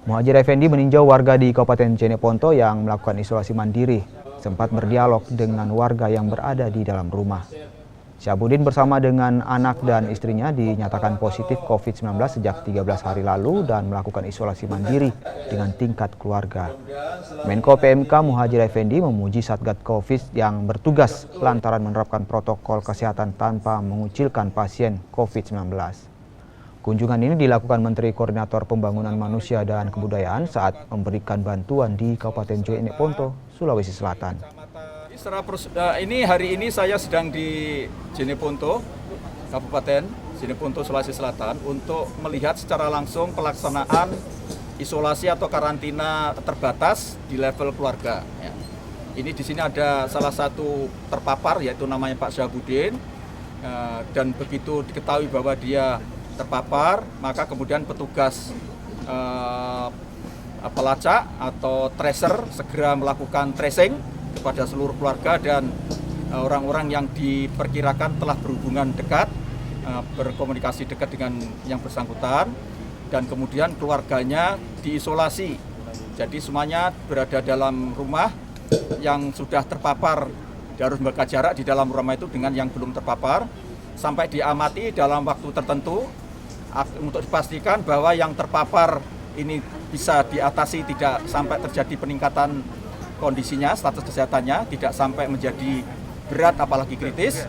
Muhadjir Effendi meninjau warga di Kabupaten Jeneponto yang melakukan isolasi mandiri, sempat berdialog dengan warga yang berada di dalam rumah. Syahabudin bersama dengan anak dan istrinya dinyatakan positif COVID-19 sejak 13 hari lalu dan melakukan isolasi mandiri dengan tingkat keluarga. Menko PMK Muhadjir Effendi memuji Satgas Covid yang bertugas lantaran menerapkan protokol kesehatan tanpa mengucilkan pasien COVID-19. Kunjungan ini dilakukan Menteri Koordinator Pembangunan Manusia dan Kebudayaan saat memberikan bantuan di Kabupaten Jeneponto, Sulawesi Selatan. Hari ini saya sedang di Jeneponto, Kabupaten Jeneponto, Sulawesi Selatan untuk melihat secara langsung pelaksanaan isolasi atau karantina terbatas di level keluarga. Ini di sini ada salah satu terpapar yaitu namanya Pak Syahabudin, dan begitu diketahui bahwa dia terpapar, maka kemudian petugas pelacak atau tracer segera melakukan tracing kepada seluruh keluarga dan orang-orang yang diperkirakan telah berhubungan dekat, berkomunikasi dekat dengan yang bersangkutan, dan kemudian keluarganya diisolasi. Jadi semuanya berada dalam rumah. Yang sudah terpapar harus menjaga jarak di dalam rumah itu dengan yang belum terpapar sampai diamati dalam waktu tertentu untuk dipastikan bahwa yang terpapar ini bisa diatasi, tidak sampai terjadi peningkatan kondisinya, status kesehatannya, tidak sampai menjadi berat apalagi kritis.